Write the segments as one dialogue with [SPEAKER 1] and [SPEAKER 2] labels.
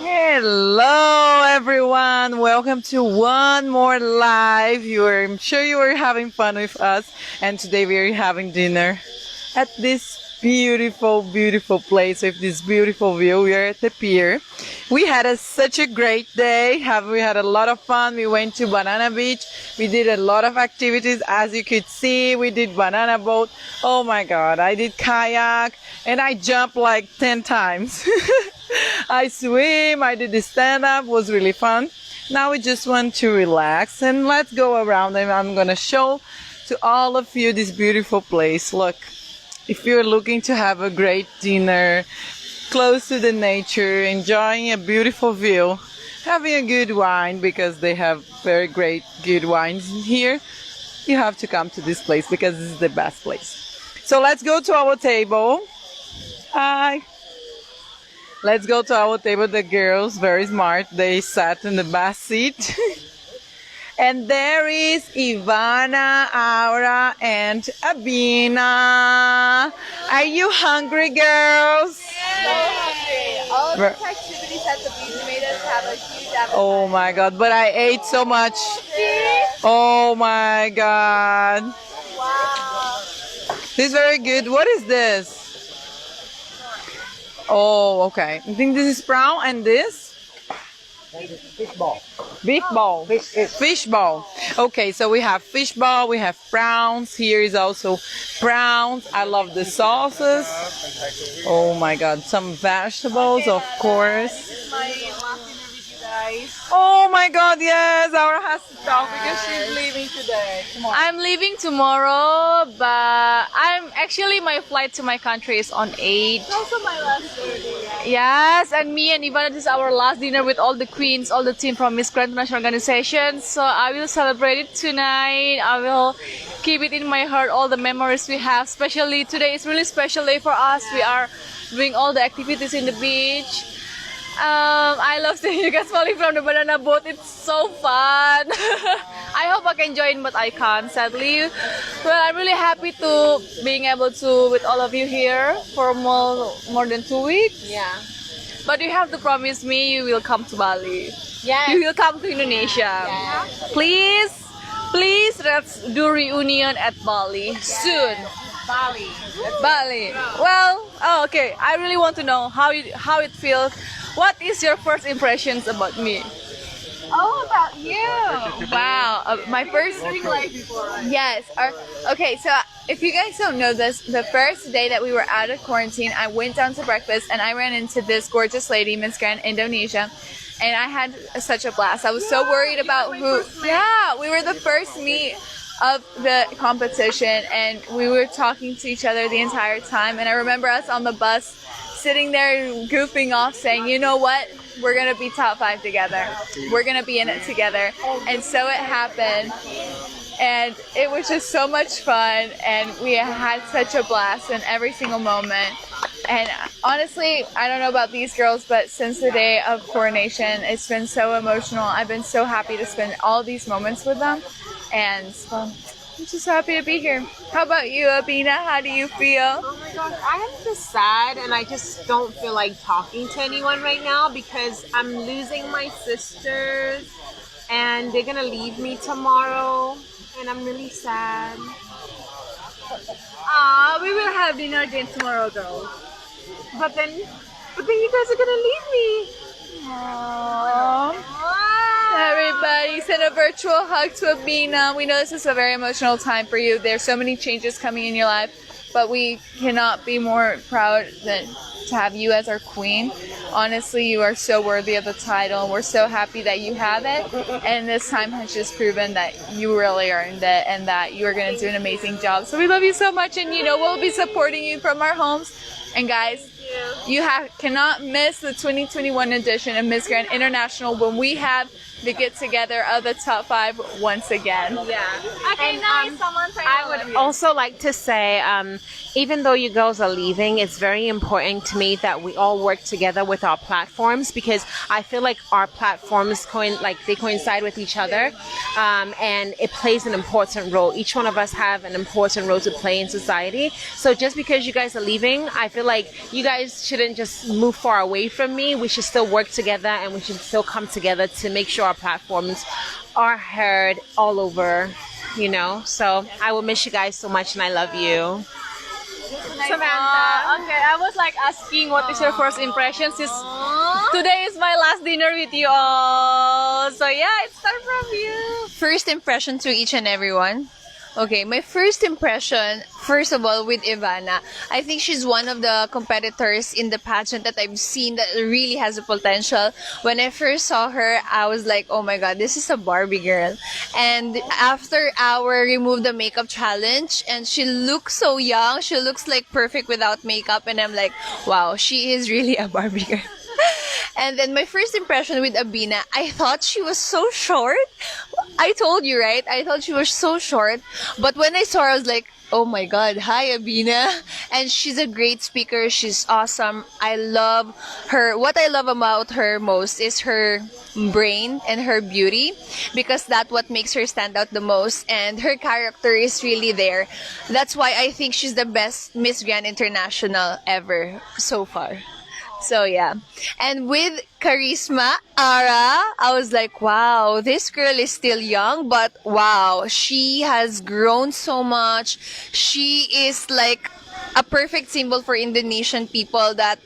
[SPEAKER 1] Hello, everyone. Welcome to one more live. I'm sure you are having fun with us. And today we are having dinner at this beautiful, beautiful place with this beautiful view. We are at the pier. We had such a great day. We had a lot of fun. We went to Banana Beach. We did a lot of activities. As you could see, we did banana boat. Oh my God. I did kayak and I jumped like 10 times. I swim, I did the stand-up, was really fun. Now we just want to relax and let's go around and I'm gonna show to all of you this beautiful place. Look, if you're looking to have a great dinner, close to the nature, enjoying a beautiful view, having a good wine because they have very great good wines here, you have to come to this place because this is the best place. So let's go to our table. Hi. Let's go to our table. The girls, very smart. They sat in the back seat. And there is Ivana, Aura, and Abina. Are you hungry, girls?
[SPEAKER 2] So hungry. All of these activities at the beach made us have a huge appetite.
[SPEAKER 1] Oh my God, but I ate so much. Oh my God.
[SPEAKER 2] Wow.
[SPEAKER 1] This is very good. What is this? Oh, okay. I think this is brown and this?
[SPEAKER 3] Fish ball.
[SPEAKER 1] Beef ball.
[SPEAKER 3] Fish
[SPEAKER 1] ball. Okay, so we have fish ball, we have prawns. Here is also prawns. I love the sauces. Oh my God, some vegetables, of course.
[SPEAKER 2] This is my last dinner with you guys.
[SPEAKER 1] Oh my God, yes, Aura has to talk because she's leaving today. Come on.
[SPEAKER 4] I'm leaving tomorrow, but my flight to my country is on 8.
[SPEAKER 2] It's also my last dinner.
[SPEAKER 4] Yes, and me and Ivana, this is our last dinner with all the queens, all the team from Miss Grand International Organization. So I will celebrate it tonight. I will keep it in my heart, all the memories we have. Especially today is really special day for us. We are doing all the activities in the beach. I love seeing you guys falling from the banana boat. It's so fun. I hope I can join, but I can't, sadly. Well, I'm really happy to being able to with all of you here for more than 2 weeks.
[SPEAKER 2] Yeah.
[SPEAKER 4] But you have to promise me you will come to Bali.
[SPEAKER 2] Yes.
[SPEAKER 4] You will come to Indonesia.
[SPEAKER 2] Yes.
[SPEAKER 4] Please, let's do reunion at Bali soon. Bali. Well, okay. I really want to know how it feels. What is your first impressions about me?
[SPEAKER 2] Oh, about you.
[SPEAKER 4] Wow, my first.
[SPEAKER 2] Yes. Okay, so if you guys don't know this, the first day that we were out of quarantine, I went down to breakfast and I ran into this gorgeous lady, Miss Grand Indonesia, and I had such a blast. I was so worried about who. Yeah, we were the first meet of the competition, and we were talking to each other the entire time. And I remember us on the bus sitting there goofing off saying, you know what, we're gonna be top 5 together, we're gonna be in it together. And so it happened, and it was just so much fun, and we had such a blast in every single moment. And honestly, I don't know about these girls, but since the day of coronation, it's been so emotional. I've been so happy to spend all these moments with them, and I'm just happy to be here. How about you, Abina? How do you feel?
[SPEAKER 5] Oh my gosh, I am just sad and I just don't feel like talking to anyone right now because I'm losing my sisters and they're gonna leave me tomorrow and I'm really sad.
[SPEAKER 2] We will have dinner again tomorrow, girls.
[SPEAKER 5] But then you guys are gonna leave me.
[SPEAKER 4] Everybody, send a virtual hug to Abina. We know this is a very emotional time for you. There's so many changes coming in your life, but we cannot be more proud than to have you as our queen. Honestly, you are so worthy of the title. We're so happy that you have it, and this time has just proven that you really earned it and that you are going to do an amazing job. So we love you so much, and we'll be supporting you from our homes. And guys, you cannot miss the 2021 edition of Miss Grand International when we have the get together of the top 5 once again.
[SPEAKER 5] Yeah.
[SPEAKER 2] Okay, nice. Someone say
[SPEAKER 5] I would also like to say, even though you girls are leaving, it's very important to me that we all work together with our platforms because I feel like our platforms coincide with each other, and it plays an important role. Each one of us have an important role to play in society. So just because you guys are leaving, I feel like you guys guys shouldn't just move far away from me. We should still work together, and we should still come together to make sure our platforms are heard all over, you know. So I will miss you guys so much, and I love you.
[SPEAKER 4] Samantha. Okay, I was like asking what is your first impression since today is my last dinner with you all. So yeah, it starts from you.
[SPEAKER 2] First impression to each and everyone. Okay, my first impression, first of all, with Ivana, I think she's one of the competitors in the pageant that I've seen that really has a potential. When I first saw her, I was like, oh my god, this is a Barbie girl. And after our remove the makeup challenge, and she looks so young, she looks like perfect without makeup, and I'm like, wow, she is really a Barbie girl. And then my first impression with Abina, I thought she was so short. I told you, right? I thought she was so short. But when I saw her, I was like, oh my god, hi Abina. And she's a great speaker. She's awesome. I love her. What I love about her most is her brain and her beauty, because that's what makes her stand out the most. And her character is really there. That's why I think she's the best Miss Grand International ever so far. So yeah. And with Charisma, Ara, I was like, wow, this girl is still young, but wow, she has grown so much. She is like a perfect symbol for Indonesian people, that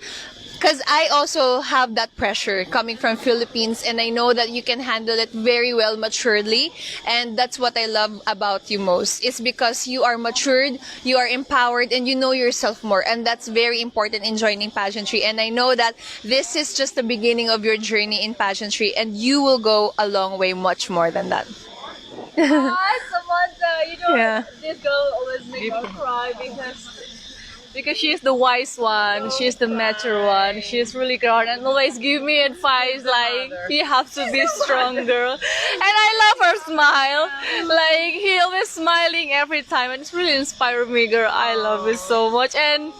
[SPEAKER 2] because I also have that pressure coming from Philippines, and I know that you can handle it very well maturely, and that's what I love about you most. It's because you are matured, you are empowered, and you know yourself more, and that's very important in joining pageantry. And I know that this is just the beginning of your journey in pageantry, and you will go a long way, much more than that.
[SPEAKER 4] Hi, Samantha. You know,
[SPEAKER 1] Yeah.
[SPEAKER 4] this girl always makes me cry because she is the wise one, she is the mature one, she is really grown and always give me advice like you have to be strong, girl. And I love her smile, like he always smiling every time, and it's really inspired me, girl. I love it so much. And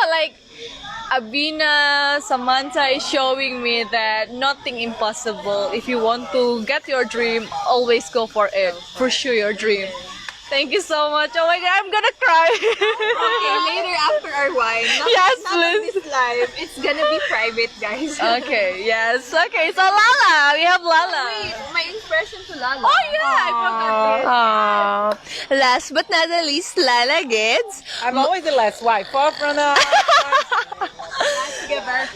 [SPEAKER 4] like Abina, Samantha is showing me that nothing impossible. If you want to get your dream, always go for it. Pursue your dream. Thank you so much. Oh my god, I'm gonna cry.
[SPEAKER 2] Okay, later after our wine.
[SPEAKER 4] Yes,
[SPEAKER 2] Not on
[SPEAKER 4] please.
[SPEAKER 2] this live. It's gonna be private, guys.
[SPEAKER 4] Okay, yes. Okay, so Lala. We have Lala.
[SPEAKER 2] Wait, my impression to Lala.
[SPEAKER 4] Oh yeah, I forgot this.
[SPEAKER 2] Last but not the least, Lala Gids.
[SPEAKER 1] I'm always the last wife. Fourth runner.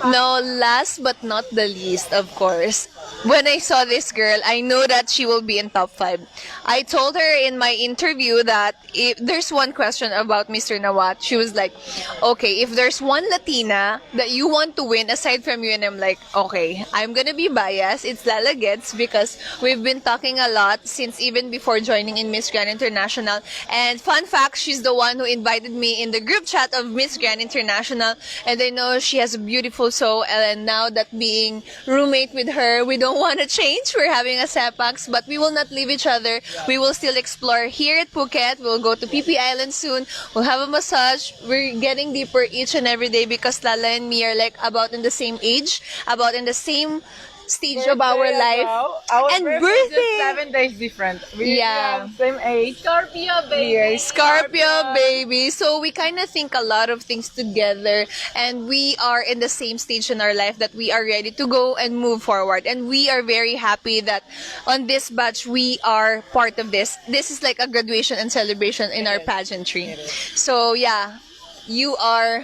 [SPEAKER 2] No, last but not the least, of course. When I saw this girl, I know that she will be in top 5. I told her in my interview that if there's one question about Mr. Nawat, she was like, okay, if there's one Latina that you want to win aside from you, and I'm like, okay, I'm gonna be biased. It's Lala Gets, because we've been talking a lot since even before joining in Miss Grand International. And fun fact, she's the one who invited me in the group chat of Miss Grand International, and I know she has a beautiful soul. And now that being roommate with her, we don't want to change. We're having a sepax, but we will not leave each other. We will still explore here at Phuket. We'll go to PP Island soon. We'll have a massage. We're getting deeper each and every day, because Lala and me are like about in the same age, about in the same stage of our life.
[SPEAKER 1] Our
[SPEAKER 2] And
[SPEAKER 1] birthday is
[SPEAKER 2] birthday.
[SPEAKER 1] just 7 days different. We
[SPEAKER 2] Yeah.
[SPEAKER 1] have same age.
[SPEAKER 4] Scorpio, baby.
[SPEAKER 1] Years.
[SPEAKER 2] Scorpio baby. So we kind of think a lot of things together, and we are in the same stage in our life that we are ready to go and move forward. And we are very happy that on this batch we are part of this. This is like a graduation and celebration in our pageantry. So yeah, you are.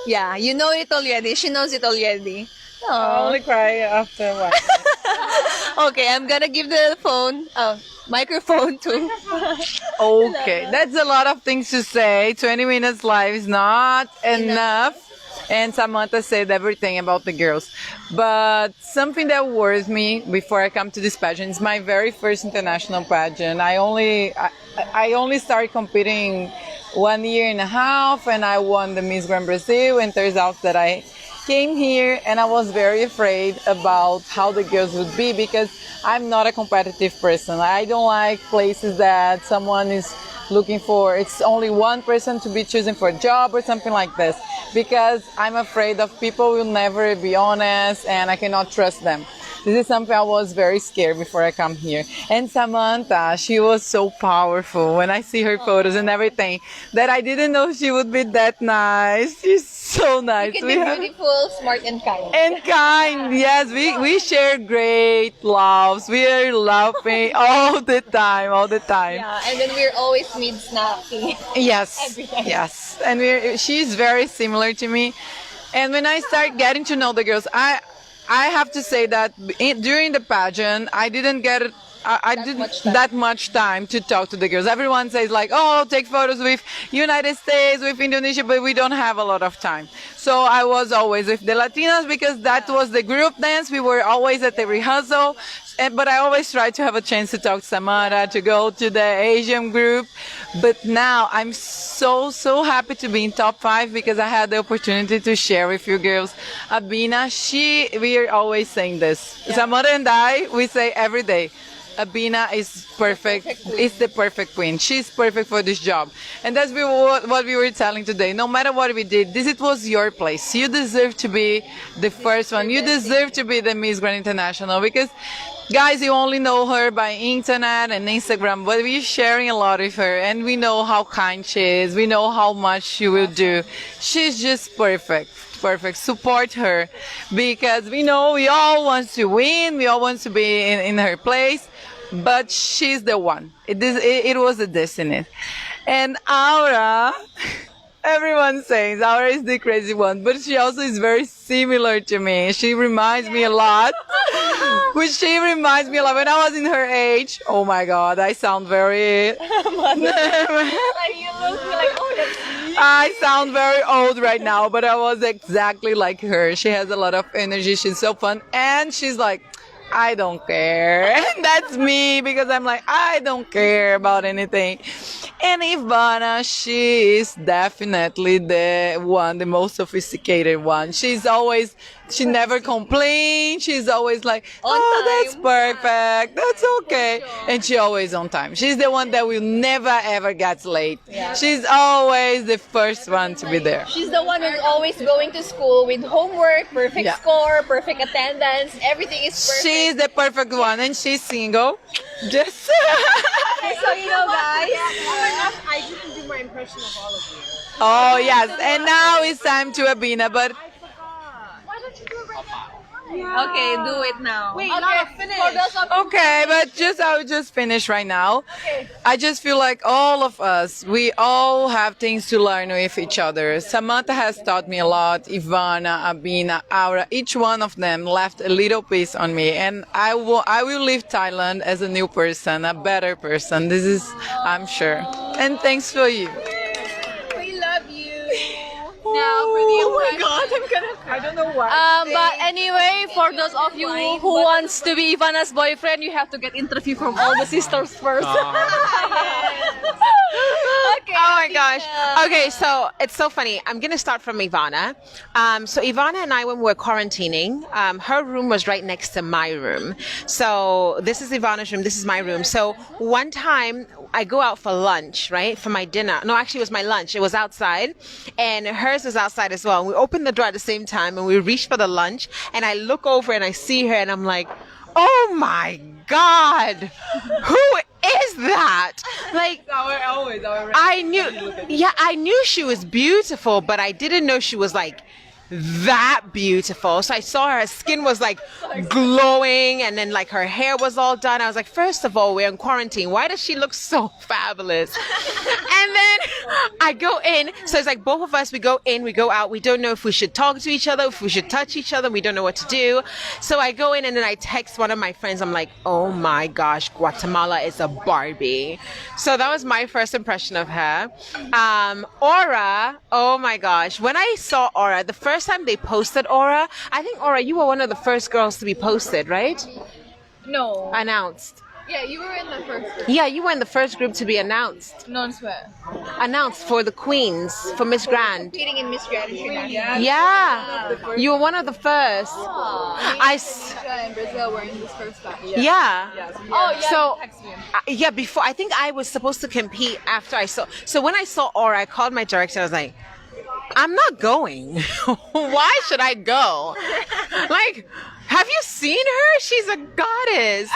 [SPEAKER 2] Yeah, you know it already. She knows it already.
[SPEAKER 1] I only cry after one.
[SPEAKER 2] Okay, I'm gonna give the microphone to.
[SPEAKER 1] Okay, that's a lot of things to say. 20 minutes live is not enough. And Samantha said everything about the girls. But something that worries me before I come to this pageant is my very first international pageant. I only started competing 1 year and a half, and I won the Miss Grand Brazil, and turns out that I came here and I was very afraid about how the girls would be, because I'm not a competitive person. I don't like places that someone is looking for, it's only one person to be choosing for a job or something like this, because I'm afraid of people will never be honest and I cannot trust them. This is something I was very scared before I come here. And Samantha, she was so powerful when I see her photos and everything that I didn't know she would be that nice. She's so nice.
[SPEAKER 4] You can be beautiful, smart, and kind.
[SPEAKER 1] And kind, yes, we share great laughs. We are laughing all the time, all the time.
[SPEAKER 4] Yeah, and then we're always mid snacking.
[SPEAKER 1] Yes, yes, and she's very similar to me. And when I start getting to know the girls, I have to say that during the pageant, I didn't get I didn't that much time to talk to the girls. Everyone says like, oh, take photos with United States, with Indonesia, but we don't have a lot of time. So I was always with the Latinas because that was the group dance. We were always at the rehearsal. But I always try to have a chance to talk to Samara, to go to the Asian group. But now I'm so happy to be in top 5 because I had the opportunity to share with you girls. Abina, we are always saying this. Yeah. Samara and I, we say every day, Abina is perfect. Is the perfect queen. She's perfect for this job. And that's what we were telling today. No matter what we did, it was your place. You deserve to be the first one. You deserve to be the Miss Grand International because, guys, you only know her by internet and Instagram, but we're sharing a lot with her, and we know how kind she is. We know how much she will do. She's just perfect. Perfect. Support her because we know we all want to win. We all want to be in her place, but she's the one. It was a destiny. And Aura, everyone says Aura is the crazy one, but she also is very similar to me. She reminds me a lot. She reminds me a lot. When I was in her age, oh my God, I sound very... I sound very old right now, but I was exactly like her. She has a lot of energy. She's so fun. And she's like, I don't care. And that's me because I'm like, I don't care about anything. And Ivana, she is definitely the most sophisticated one. She never complains. She's always like, that's perfect. That's okay. And she always on time. She's the one that will never ever get late. Yeah. She's always the first one to be there.
[SPEAKER 4] She's the one who's always going to school with homework, perfect score, perfect attendance. Everything is perfect.
[SPEAKER 1] She's the perfect one, and she's single. Just
[SPEAKER 4] so you know, guys.
[SPEAKER 5] I didn't do my impression of all of you.
[SPEAKER 1] Oh yes, and now it's time to Abina, but.
[SPEAKER 4] Yeah. Okay, do it now.
[SPEAKER 5] Wait,
[SPEAKER 4] okay,
[SPEAKER 5] not finish.
[SPEAKER 1] Okay, but I will just finish right now. Okay. I just feel like all of us, we all have things to learn with each other. Samantha has taught me a lot. Ivana, Abina, Aura, each one of them left a little piece on me, and I will leave Thailand as a new person, a better person. This is, I'm sure. And thanks for you.
[SPEAKER 4] We love you. Now for the
[SPEAKER 1] I don't know why.
[SPEAKER 4] But anyway, for those of you who wants to be Ivana's boyfriend, you have to get interview from all the sisters first.
[SPEAKER 5] Okay, oh my gosh. Okay, so it's so funny. I'm going to start from Ivana. So Ivana and I, when we were quarantining, her room was right next to my room. So this is Ivana's room. This is my room. So one time I go out for lunch, right? For my dinner. No, actually it was my lunch. It was outside and hers was outside as well. And we opened the door at the same time and we reached for the lunch and I look over and I see her and I'm like, oh my God, who is that? Like, I knew she was beautiful, but I didn't know she was like that beautiful. So I saw her skin was like glowing and then like her hair was all done. I was like, first of all, we're in quarantine. Why does she look so fabulous? And then I go in. So it's like both of us, we go in, we go out. We don't know if we should talk to each other, if we should touch each other. We don't know what to do. So I go in and then I text one of my friends. I'm like, oh my gosh, Guatemala is a Barbie. So that was my first impression of her. Aura, oh my gosh. When I saw Aura, the first time they posted Aura, I think Aura, you were one of the first girls to be posted, right?
[SPEAKER 4] No.
[SPEAKER 5] Announced.
[SPEAKER 4] Yeah, you were in the first group.
[SPEAKER 5] Yeah, you were in the first group to be announced.
[SPEAKER 4] No, I swear.
[SPEAKER 5] Announced for the Queens, for Miss Grand.
[SPEAKER 4] Competing in Miss Grand International.
[SPEAKER 5] Yeah. You were one of the first.
[SPEAKER 4] And Brazil were in this first batch.
[SPEAKER 5] Yeah.
[SPEAKER 4] Oh, yeah.
[SPEAKER 5] So, yeah, before, I think I was supposed to compete after I saw. So when I saw Aura, I called my director. I was like, I'm not going. Why should I go? Like, Have you seen her? She's a goddess.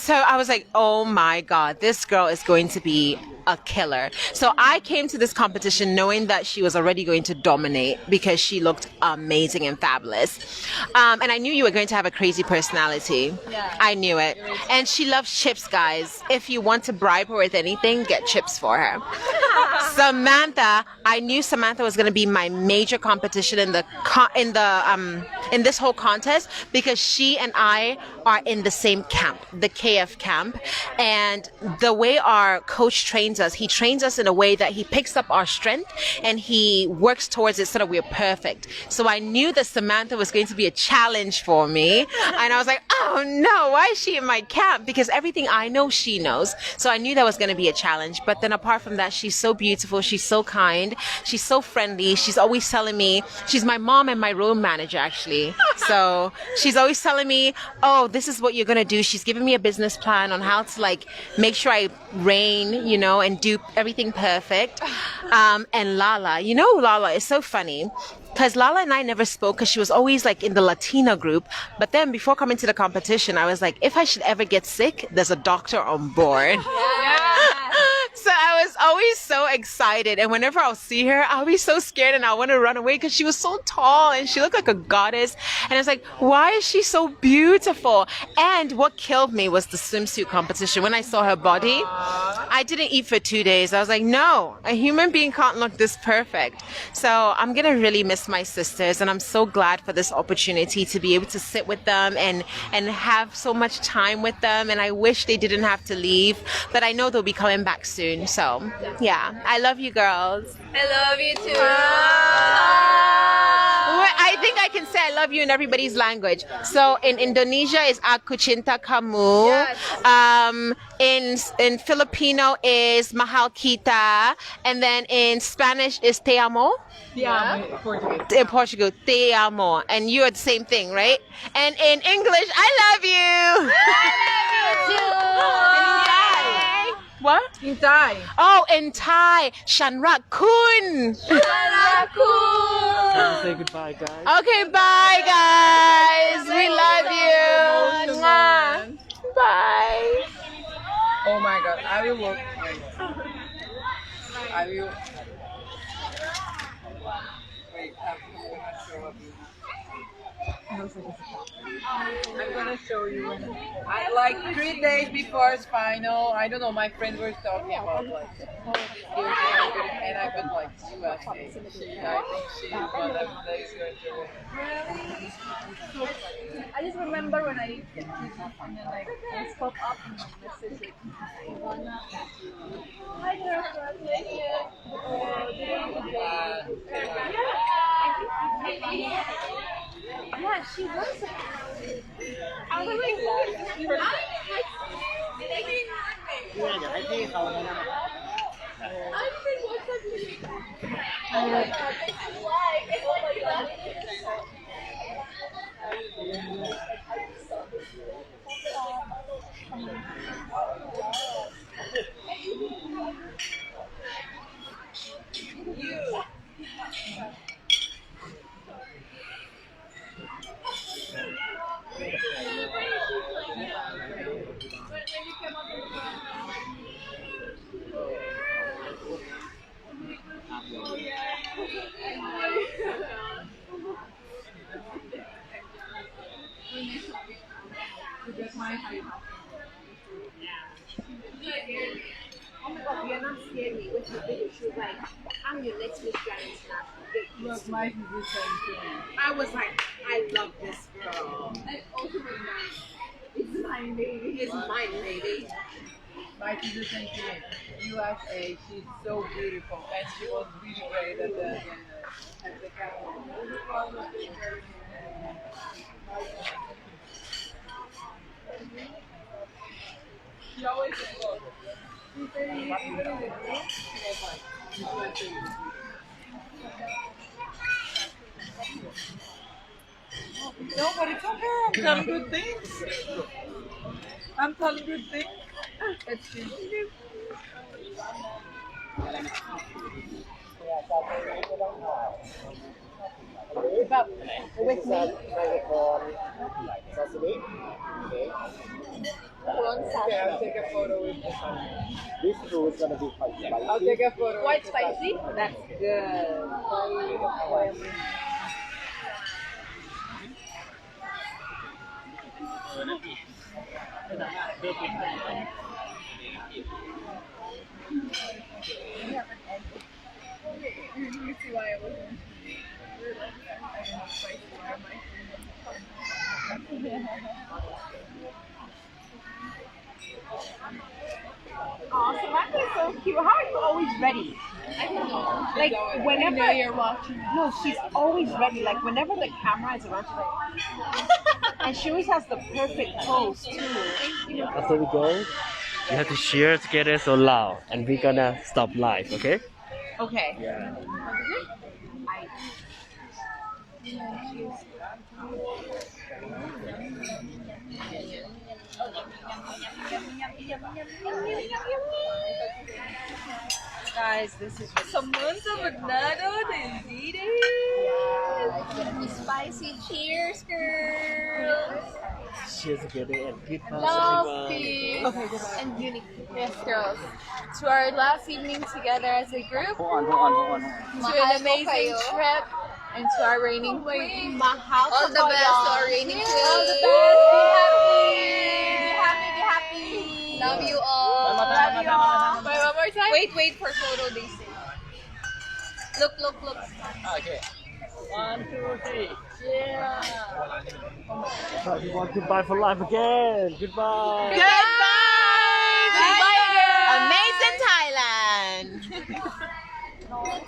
[SPEAKER 5] So I was like, oh my God, this girl is going to be a killer. So I came to this competition knowing that she was already going to dominate because she looked amazing and fabulous. And I knew you were going to have a crazy personality.
[SPEAKER 2] Yeah.
[SPEAKER 5] I knew it. And she loves chips, guys. If you want to bribe her with anything, get chips for her. Samantha, I knew Samantha was going to be my major competition in this whole contest because she and I are in the same camp, the KF camp, and the way our coach trains us, he trains us in a way that he picks up our strength and he works towards it so that we're perfect. So I knew that Samantha was going to be a challenge for me, and I was like, oh no, why is she in my camp? Because everything I know, she knows. So I knew that was going to be a challenge. But then apart from that, she's so beautiful, she's so kind, she's so friendly, she's always telling me, she's my mom and my room manager actually. So she's always telling me, oh, this is what you're going to do. She's giving me a business plan on how to like make sure I reign, you know, and do everything perfect. And Lala, you know, Lala is so funny because Lala and I never spoke because she was always like in the Latina group. But then before coming to the competition, I was like, if I should ever get sick, there's a doctor on board. So I was always so excited. And whenever I'll see her, I'll be so scared and I want to run away because she was so tall and she looked like a goddess. And I was like, why is she so beautiful? And what killed me was the swimsuit competition. When I saw her body, I didn't eat for 2 days. I was like, no, a human being can't look this perfect. So I'm going to really miss my sisters. And I'm so glad for this opportunity to be able to sit with them and have so much time with them. And I wish they didn't have to leave, but I know they'll be coming back soon. So yeah, I love you girls.
[SPEAKER 2] I love you too.
[SPEAKER 5] I think I can say I love you in everybody's language. So in Indonesia is Aku Cinta Kamu.
[SPEAKER 2] Yes.
[SPEAKER 5] In Filipino is Mahal Kita, and then in Spanish is Te Amo.
[SPEAKER 1] Yeah, Portuguese.
[SPEAKER 5] In Portugal, Te Amo, and you are the same thing, right? And in English, I love you. What?
[SPEAKER 1] In Thai.
[SPEAKER 5] Oh, in Thai, Shanrak Kun.
[SPEAKER 1] Say goodbye, guys.
[SPEAKER 5] Okay, bye, guys. We love you. Mwah. Bye.
[SPEAKER 1] Oh my God, I will look. I will. Wait, I'm gonna show up. I'm gonna show you. I like 3 days before his final. I don't know. My friends were talking about like, and I put like USA. I think she's one of them that is going to win.
[SPEAKER 2] I just remember when I get this and then like it's pop up and message like, hi girlfriend, thank you. Yeah, she was. I was like,
[SPEAKER 3] อยากให้พี่เขาแนะนำ
[SPEAKER 1] Look, my position too.
[SPEAKER 5] I was like, I love this girl.
[SPEAKER 2] it's mine, baby.
[SPEAKER 5] It's mine, baby.
[SPEAKER 1] My position too. USA, she's so beautiful, and she was really great at the camera. She always said, look, even in the group, she was like, no, but it's okay. I'm telling good things. I'm telling good things. It's just.
[SPEAKER 5] But with me,
[SPEAKER 3] microphone, sashimi. Okay.
[SPEAKER 1] Okay, I'll take a photo with the sun.
[SPEAKER 3] This food is gonna be quite spicy.
[SPEAKER 1] I'll take a photo.
[SPEAKER 5] quite spicy.
[SPEAKER 1] That's good.
[SPEAKER 5] Oh, Samantha is so cute. How are you always ready? I don't know. Like whenever
[SPEAKER 4] I know you're watching.
[SPEAKER 5] No, she's always ready. Like whenever the camera is around, she's like, and she always has the perfect pose too.
[SPEAKER 3] After we go, you have to cheer together so loud, and we're gonna stop live, okay?
[SPEAKER 5] Okay.
[SPEAKER 3] Yeah.
[SPEAKER 5] Guys, this is
[SPEAKER 4] Samantha Bernardo de Spicy. Cheers, girls.
[SPEAKER 3] Cheers together and goodbye,
[SPEAKER 4] Love,
[SPEAKER 3] everyone.
[SPEAKER 4] peace, and unity. Yes, girls. To our last evening together as a group.
[SPEAKER 3] Hold on.
[SPEAKER 4] To an amazing trip. And to our reigning queen.
[SPEAKER 5] mahal
[SPEAKER 4] All the best to our reigning queen.
[SPEAKER 5] All the
[SPEAKER 4] Be happy. Love you all.
[SPEAKER 5] Love you all.
[SPEAKER 4] Wait, one more time. Wait for photo, they say. Look.
[SPEAKER 3] Okay. 1, 2, 3.
[SPEAKER 4] Yeah.
[SPEAKER 3] Everyone, goodbye for life again. Goodbye.
[SPEAKER 4] Goodbye.